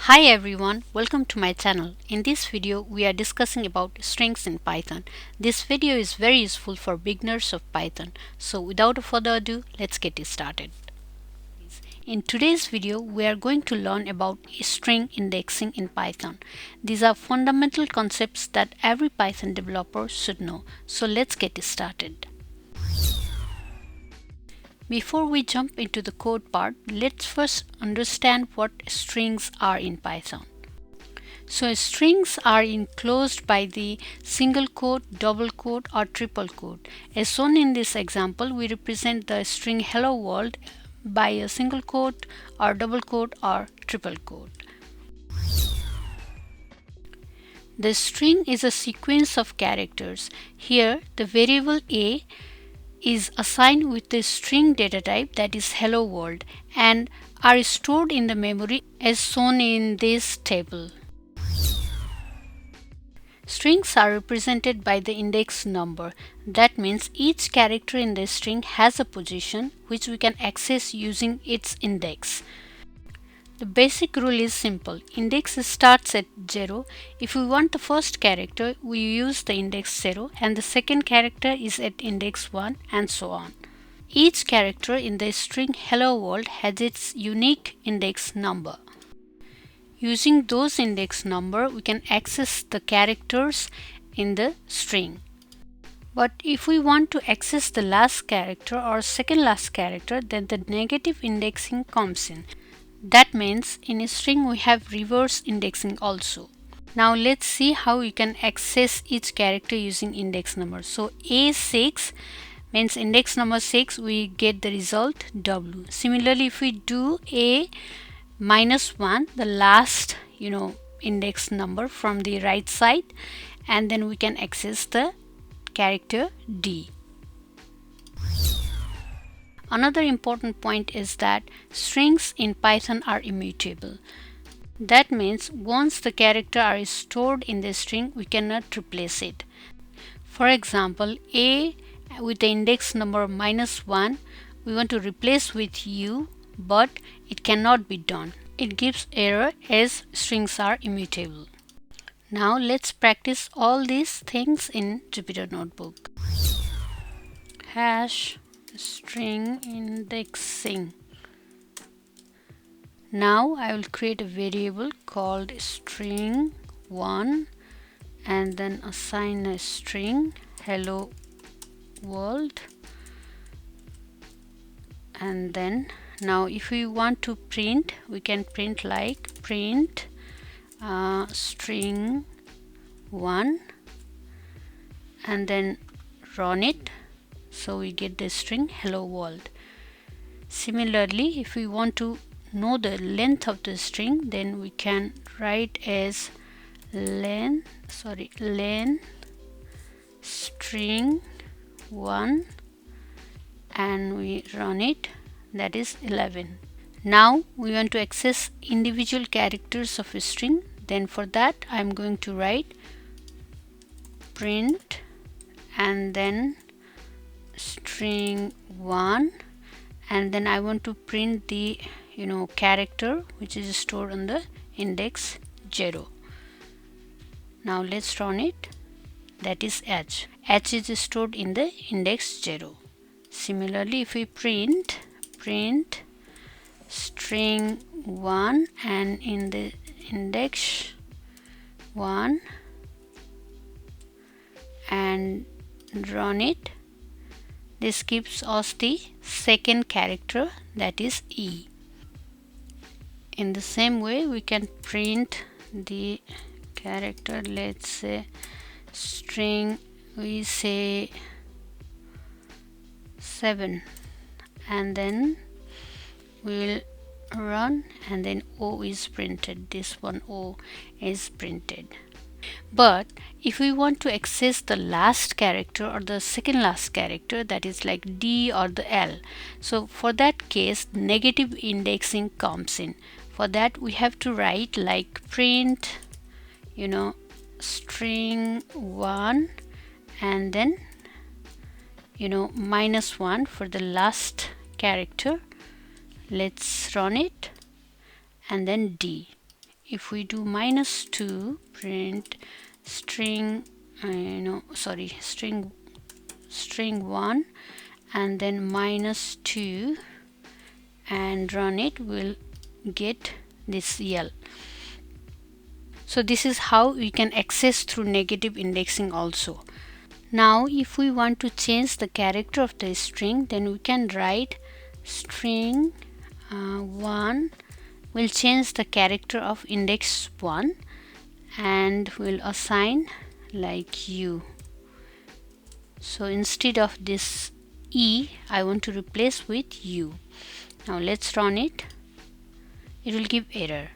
Hi everyone, welcome to my channel. In this video, we are discussing about strings in Python. This video is very useful for beginners of Python. So without further ado, let's get it started. In today's video, we are going to learn about string indexing in Python. These are fundamental concepts that every Python developer should know. So let's get it started. Before we jump into the code part, let's first understand what strings are in Python. So strings are enclosed by the single quote, double quote or triple quote. As shown in this example, we represent the string hello world by a single quote or double quote or triple quote. The string is a sequence of characters. Here, the variable a is assigned with the string data type, that is hello world, and are stored in the memory as shown in this table. Strings are represented by the index number. That means each character in the string has a position which we can access using its index. The basic rule is simple. Index starts at 0. If we want the first character, we use the index 0, and the second character is at index 1, and so on. Each character in the string hello world has its unique index number. Using those index number, we can access the characters in the string. But if we want to access the last character or second last character, then the negative indexing comes in. That means in a string we have reverse indexing also. Now let's see how we can access each character using index number. So A6 means index number 6, we get the result W. Similarly, if we do A minus 1, the last index number from the right side, and then we can access the character D. Another important point is that strings in Python are immutable. That means once the character are stored in the string, we cannot replace it. For example, A with the index number -1, we want to replace with U, but it cannot be done. It gives error as strings are immutable. Now let's practice all these things in Jupyter Notebook. Hash string indexing. Now I will create a variable called string1 and then assign a string hello world, and then now if we want to print, we can print like print string1 and then run it. So we get the string hello world. Similarly, if we want to know the length of the string, then we can write as len string1 and we run it, that is 11. Now we want to access individual characters of a string, then for that I'm going to write print and then string1, and then I want to print the character which is stored on the index 0. Now let's run it, that is h. H is stored in the index 0. Similarly, if we print string1 and in the index 1 and run it, this gives us the second character, that is E. In the same way, we can print the character, let's say string, we say 7, and then we'll run, and then O is printed. This one O is printed. But if we want to access the last character or the second last character, that is like D or the L, so for that case negative indexing comes in. For that we have to write like print string1 and then -1 for the last character. Let's run it, and then D. if we do -2 print string string 1 and then -2 and run it, we'll get this L. So this is how we can access through negative indexing also. Now if we want to change the character of the string, then we can write string 1 will change the character of index 1 and we'll assign like U. So instead of this E, I want to replace with U. Now let's run it. It will give error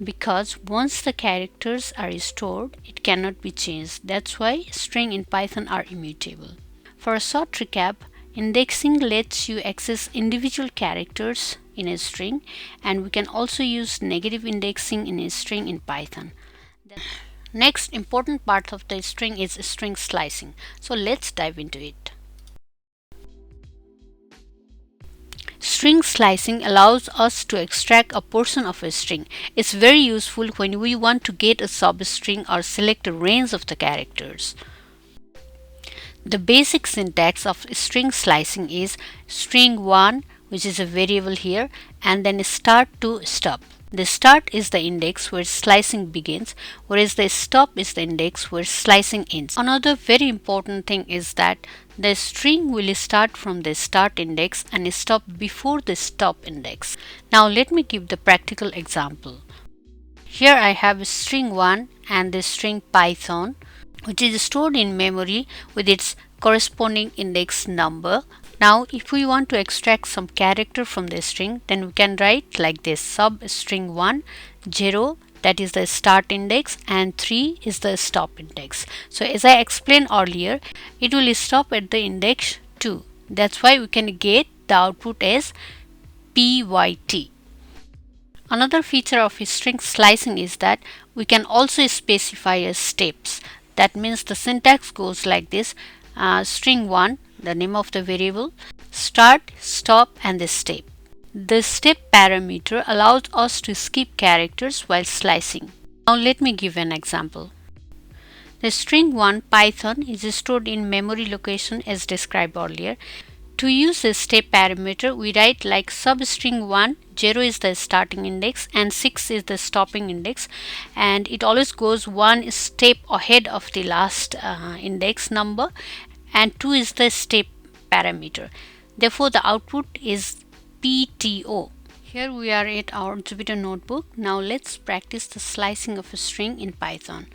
because once the characters are stored, it cannot be changed. That's why string in Python are immutable. For a short recap, indexing lets you access individual characters in a string, and we can also use negative indexing in a string in Python. Next important part of the string is string slicing. So let's dive into it. String slicing allows us to extract a portion of a string. It's very useful when we want to get a substring or select a range of the characters. The basic syntax of string slicing is string 1, which is a variable here, and then start to stop. The start is the index where slicing begins, whereas the stop is the index where slicing ends. Another very important thing is that the string will start from the start index and stop before the stop index. Now let me give the practical example. Here I have string 1 and the string Python, which is stored in memory with its corresponding index number. Now if we want to extract some character from the string, then we can write like this: substring 1 0, that is the start index, and 3 is the stop index. So as I explained earlier, it will stop at the index 2. That's why we can get the output as PYT. Another feature of string slicing is that we can also specify as steps. That means the syntax goes like this: string 1, the name of the variable, start, stop, and the step. The step parameter allows us to skip characters while slicing. Now let me give an example. The string 1 Python is stored in memory location as described earlier. To use a step parameter, we write like substring 1, 0 is the starting index and 6 is the stopping index, and it always goes one step ahead of the last index number, and 2 is the step parameter. Therefore, the output is PTO. Here we are at our Jupyter notebook. Now let's practice the slicing of a string in Python.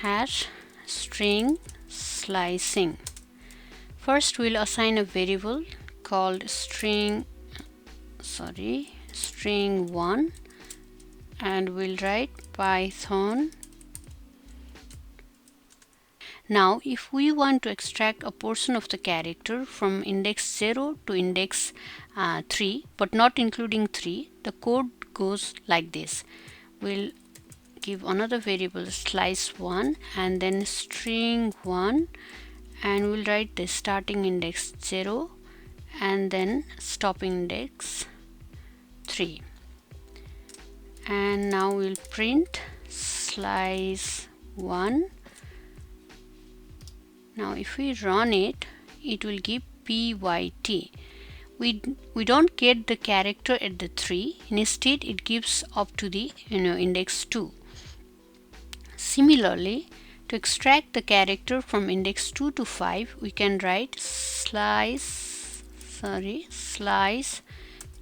Hash string slicing. First we'll assign a variable called string 1 and we'll write Python. Now if we want to extract a portion of the character from index 0 to index 3 but not including 3, the code goes like this. We'll give another variable slice 1 and then string 1, and we'll write the starting index 0 and then stopping index 3, and now we'll print slice 1. Now if we run it, it will give PYT. We don't get the character at the 3, instead it gives up to the index 2. Similarly, to extract the character from index 2 to 5, we can write slice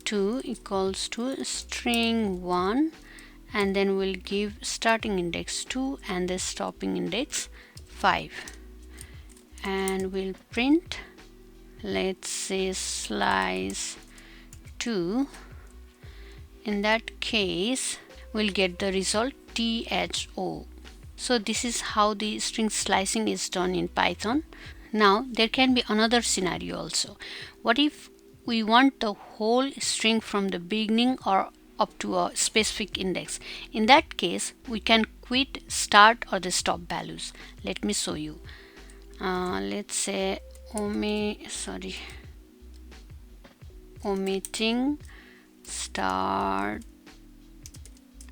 2 equals to string 1, and then we'll give starting index 2 and the stopping index 5, and we'll print, let's say, slice 2. In that case, we'll get the result THO. So this is how the string slicing is done in Python. Now there can be another scenario also. What if we want the whole string from the beginning or up to a specific index? In that case, we can quit start or the stop values. Let me show you. Let's say omitting start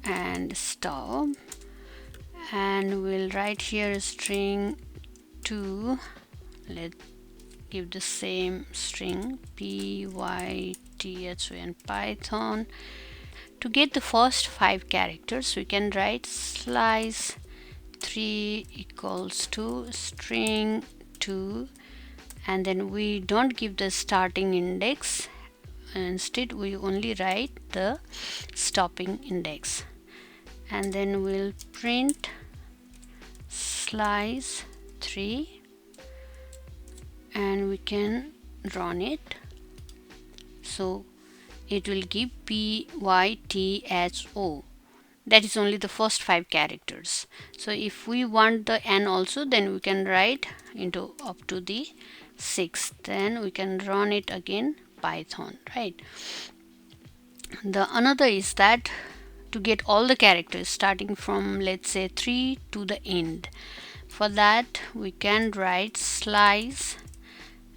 and stop, and we'll write here string 2. Let's give the same string python Python. To get the first 5 characters, we can write slice 3 equals to string 2, and then we don't give the starting index. Instead, we only write the stopping index, and then we'll print slice 3, and we can run it. So it will give python. That is only the first 5 characters. So if we want the n also, then we can write into up to the 6. Then we can run it again, Python, right? The another is that to get all the characters starting from, let's say, 3 to the end. For that, we can write slice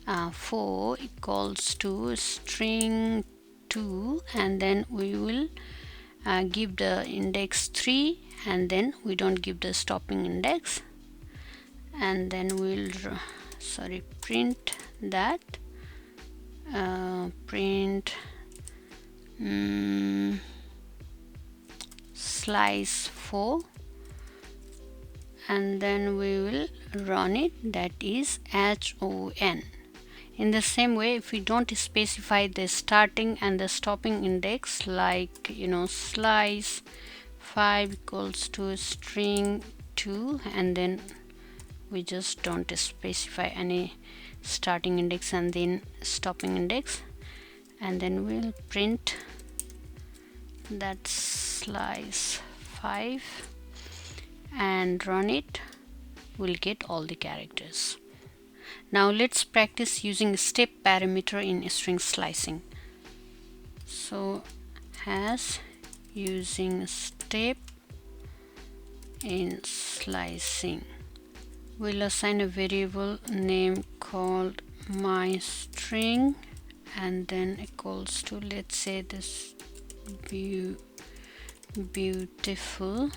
4 equals to string 2, and then we will give the index 3, and then we don't give the stopping index, and then we'll print that, print slice 4, and then we will run it, that is HON. In the same way, if we don't specify the starting and the stopping index, like slice 5 equals to string 2, and then we just don't specify any starting index and then stopping index, and then we'll print that slice 5 and run it, we'll get all the characters. Now let's practice using step parameter in string slicing. So as using step in slicing, we'll assign a variable name called myString, and then equals to, let's say, this beautiful.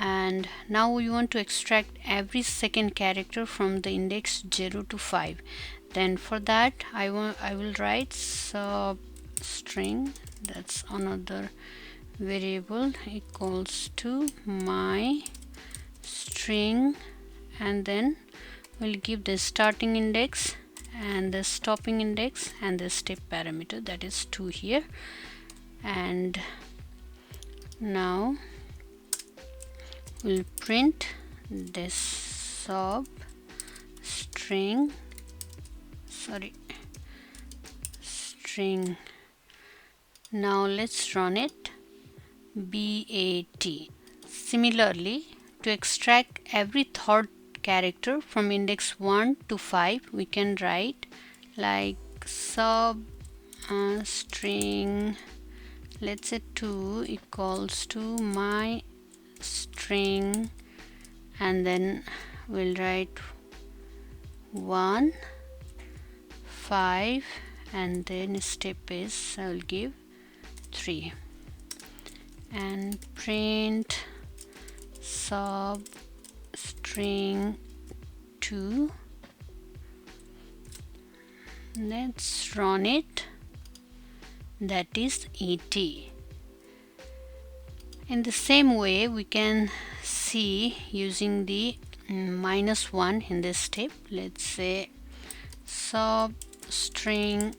And now we want to extract every second character from the index 0 to 5. Then for that, I will write substring, that's another variable, equals to my string, and then we'll give the starting index and the stopping index and the step parameter, that is 2 here. And now we'll print this string. Now let's run it, BAT. Similarly, to extract every third character from index 1 to 5, we can write like string, let's say 2 equals to my string, and then we'll write 1 5, and then step is I will give 3, and print substring 2. Let's run it, that is ET. In the same way, we can see using the -1 in this step. Let's say substring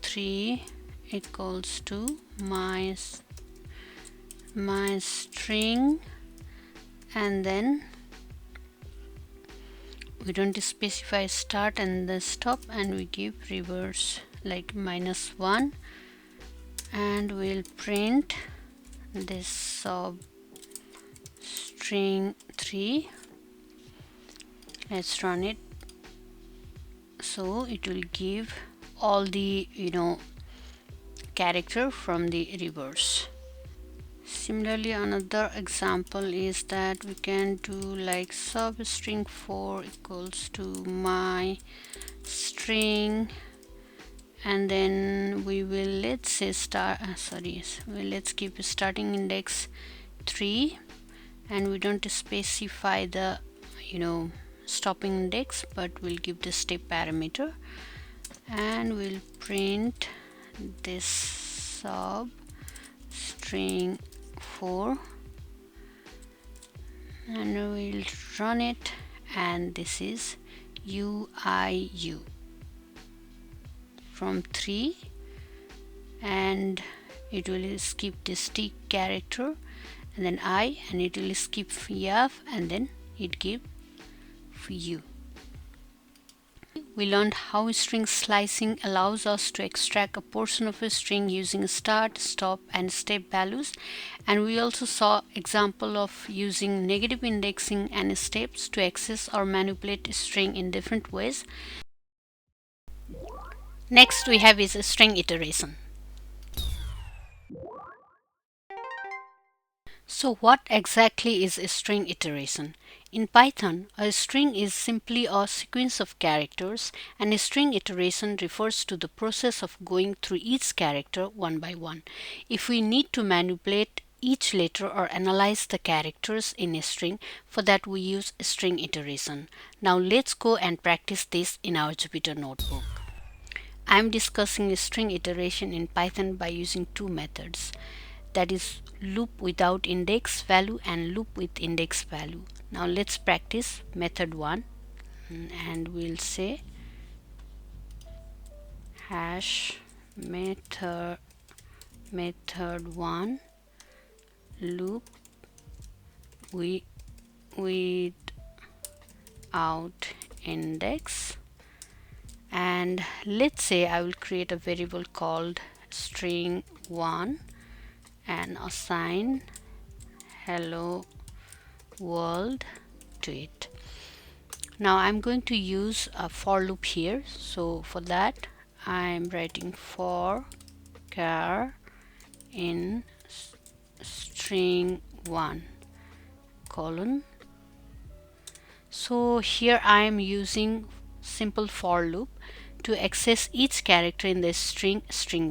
3 equals to my string, and then we don't specify start and the stop, and we give reverse like -1, and we'll print this substring 3. Let's run it. So it will give all the character from the reverse. Similarly, another example is that we can do like substring 4 equals to my string, and then we will, let's say let's keep starting index 3, and we don't specify the stopping index, but we'll give the step parameter, and we'll print this sub string 4, and we'll run it, and this is UIU from 3, and it will skip this T character, and then I, and it will skip F, and then it give U. We learned how string slicing allows us to extract a portion of a string using start, stop, and step values, and we also saw example of using negative indexing and steps to access or manipulate a string in different ways. Next we have is a string iteration. So what exactly is a string iteration? In Python, a string is simply a sequence of characters, and a string iteration refers to the process of going through each character one by one. If we need to manipulate each letter or analyze the characters in a string, for that we use a string iteration. Now let's go and practice this in our Jupyter notebook. I am discussing a string iteration in Python by using two methods, that is loop without index value and loop with index value. Now let's practice method 1, and we'll say hash method 1 loop without index, and let's say I will create a variable called string 1 and assign hello world to it. Now I'm going to use a for loop here, so for that I'm writing for char in string 1 colon. So here I am using simple for loop to access each character in the string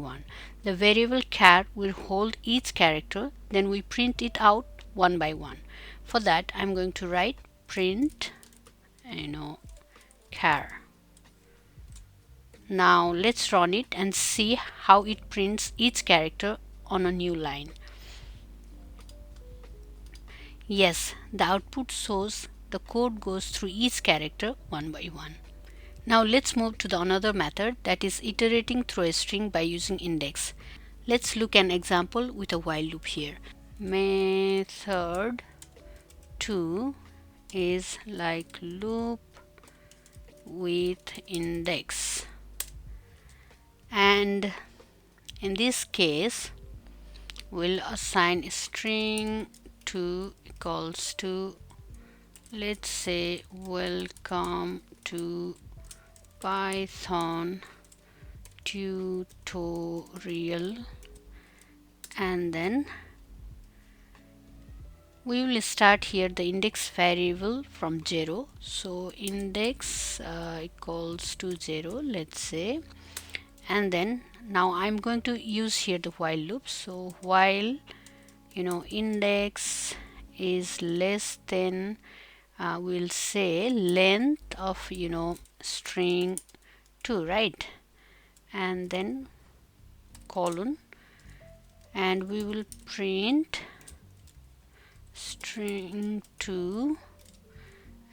1. The variable char will hold each character, then we print it out one by one. For that I'm going to write print char. Now let's run it and see how it prints each character on a new line. Yes, the output shows the code goes through each character one by one. Now let's move to the another method, that is iterating through a string by using index. Let's look an example with a while loop here. Method 2 is like loop with index, and in this case we'll assign string 2 equals to, let's say, welcome to Python tutorial, and then we will start here the index variable from 0. So index equals to 0, let's say, and then now I'm going to use here the while loop. So while index is less than we'll say length of string 2, right, and then colon, and we will print string 2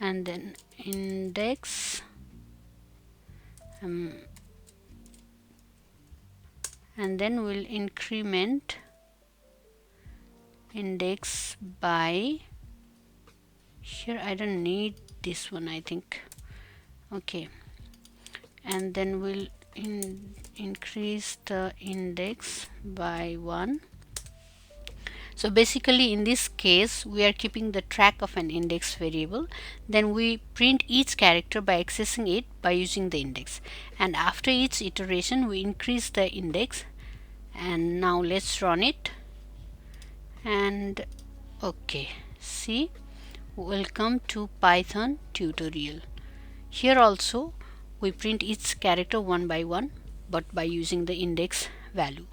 and then index and then we'll increment index by, here I don't need this one, I think, okay, and then we'll increase the index by 1. So basically in this case we are keeping the track of an index variable, then we print each character by accessing it by using the index, and after each iteration we increase the index. And now let's run it, and okay, see, welcome to Python tutorial. Here also we print each character one by one. but by using the index value.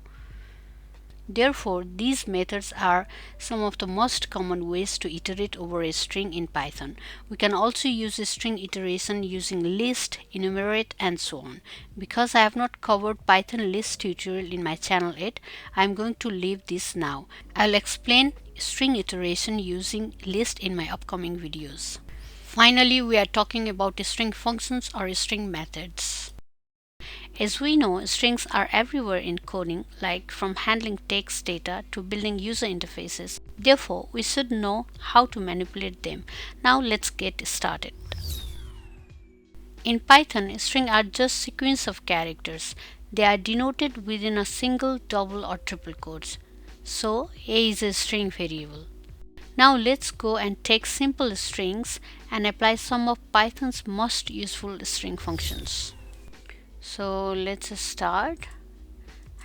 Therefore, these methods are some of the most common ways to iterate over a string in Python. We can also use a string iteration using list, enumerate, and so on. Because I have not covered Python list tutorial in my channel yet, I am going to leave this now. I'll explain string iteration using list in my upcoming videos. Finally, we are talking about string functions or string methods. As we know, strings are everywhere in coding, like from handling text data to building user interfaces. Therefore, we should know how to manipulate them. Now let's get started. In Python, strings are just sequence of characters. They are denoted within a single, double, or triple quotes. So, A is a string variable. Now let's go and take simple strings and apply some of Python's most useful string functions. So let's start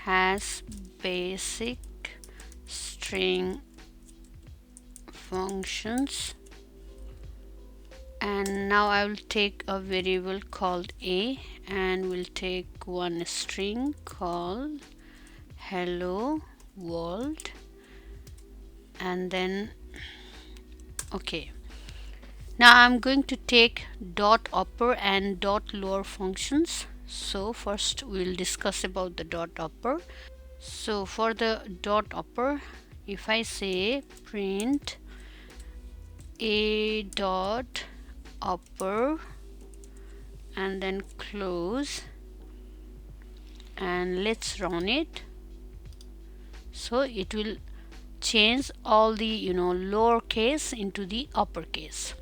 has basic string functions, and now I will take a variable called A and we'll take one string called hello world, and then okay. Now I'm going to take dot upper and dot lower functions. So first we'll discuss about the dot upper. So for the dot upper, if I say print a dot upper and then close, and let's run it, so it will change all the lowercase into the uppercase.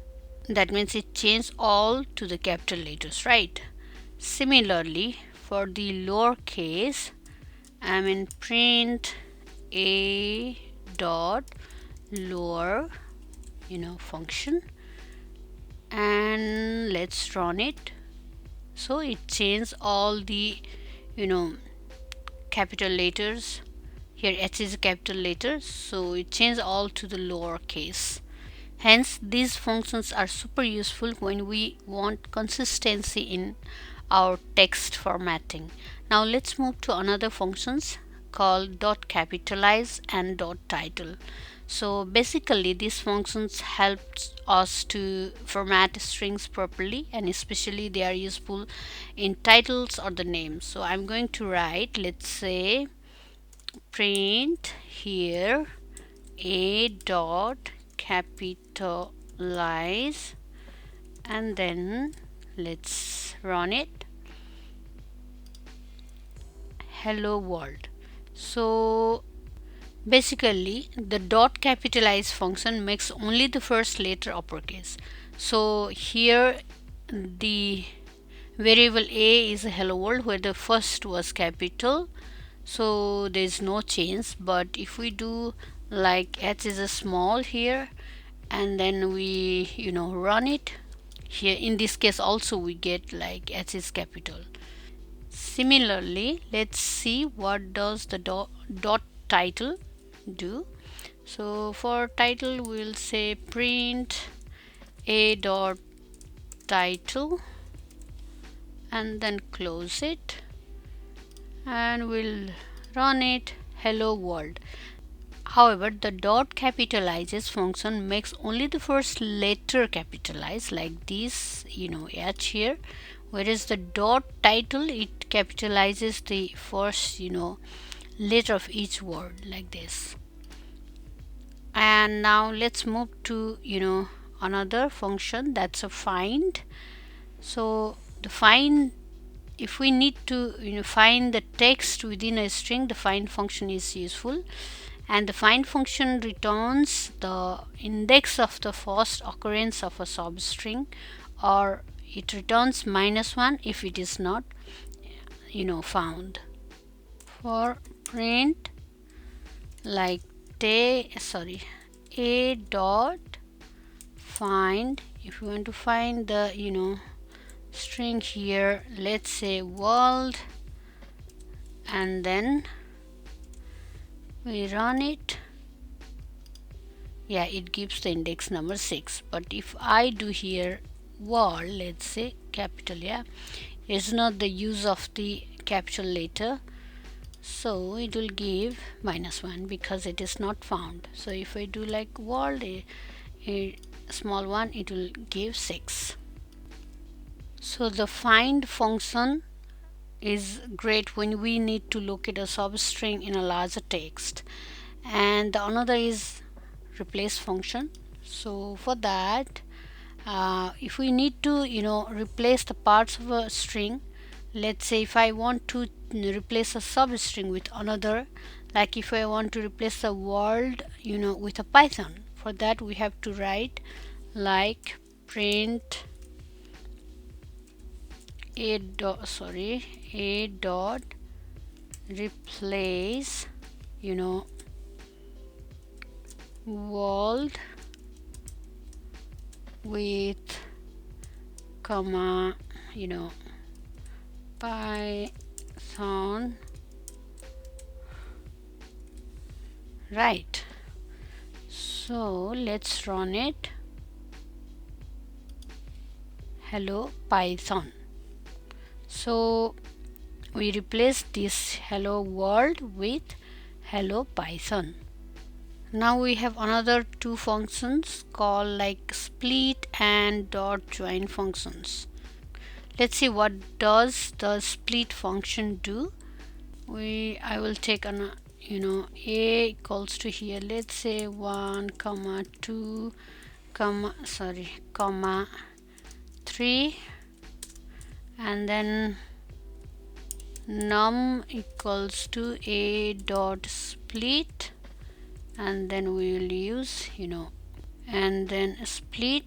That means it changed all to the capital letters, right? Similarly, for the lowercase, I'm in print a dot lower function, and let's run it. So it changed all the capital letters. Here H is a capital letter, so it changed all to the lowercase. Hence, these functions are super useful when we want consistency in our text formatting. Now let's move to another functions called dot capitalize and dot title. So basically these functions help us to format strings properly, and especially they are useful in titles or the names. So I'm going to write, let's say print here a dot capitalize, and then let's run it, hello world. So basically the dot capitalize function makes only the first letter uppercase. So here the variable a is a hello world where the first was capital, so there is no change. But if we do like h is a small here, and then we run it, here in this case also we get like h is capital. Similarly, let's see what does the dot title do. So for title we'll say print a dot title and then close it, and we'll run it, hello world. However, the dot capitalizes function makes only the first letter capitalize, like this h here, whereas the dot title, it capitalizes the first letter of each word, like this. And now let's move to another function, that's a find. So the find, if we need to find the text within a string, the find function is useful, and the find function returns the index of the first occurrence of a substring, or it returns -1 if it is not found. For print like a dot find, if you want to find the string here, let's say world, and then we run it, yeah, it gives the index number 6. But if I do here world, let's say capital, yeah, it's not the use of the capital letter, so it will give -1 because it is not found. So if I do like world, a small one, it will give 6. So the find function is great when we need to locate a substring in a larger text. And the another is replace function. So for that, if we need to replace the parts of a string, let's say if I want to replace a substring with another, like if I want to replace the world with a Python, for that we have to write like print a dot replace world with comma Python, right? So let's run it. Hello Python. So we replace this hello world with hello Python. Now we have another two functions called like split and dot join functions. Let's see what does the split function do. I will take an a equals to here, let's say 1 comma 2 comma 3, and then num equals to a dot split, and then we will use and then split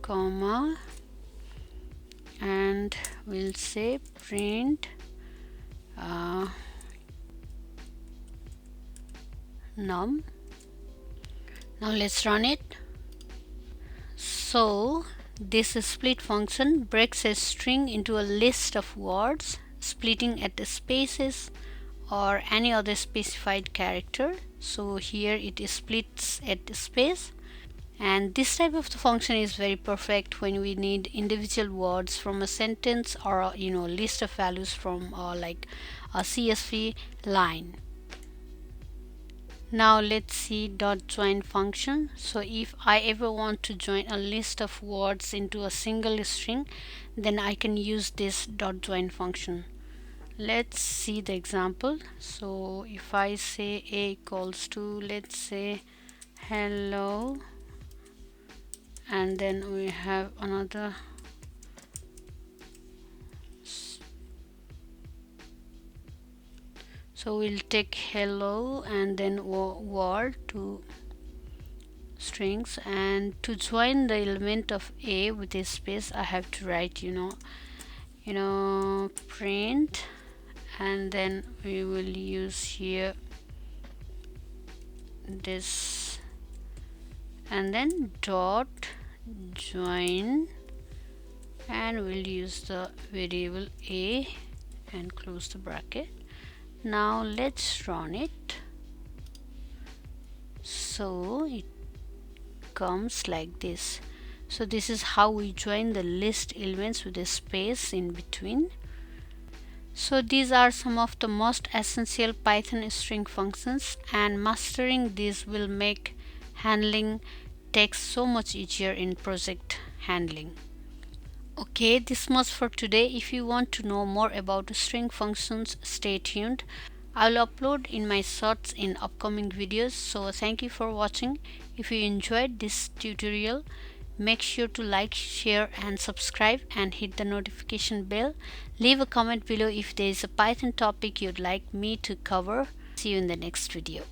comma, and we'll say print num. Now let's run it. So this split function breaks a string into a list of words, splitting at the spaces or any other specified character. So here it splits at the space, and this type of the function is very perfect when we need individual words from a sentence or a list of values from like a CSV line. Now let's see dot join function. So if I ever want to join a list of words into a single string, then I can use this dot join function. Let's see the example. So if I say a equals to, let's say hello, and then we have another so we'll take hello and then word to strings, and to join the element of a with a space I have to write print, and then we will use here this, and then dot join, and we'll use the variable a and close the bracket. Now let's run it. So it comes like this. So this is how we join the list elements with a space in between. So these are some of the most essential Python string functions, and mastering these will make handling text so much easier in project handling. Okay, this much for today. If you want to know more about string functions, stay tuned. I'll upload in my shorts in upcoming videos. So thank you for watching. If you enjoyed this tutorial, make sure to like, share and subscribe, and hit the notification bell. Leave a comment below if there is a Python topic you'd like me to cover. See you in the next video.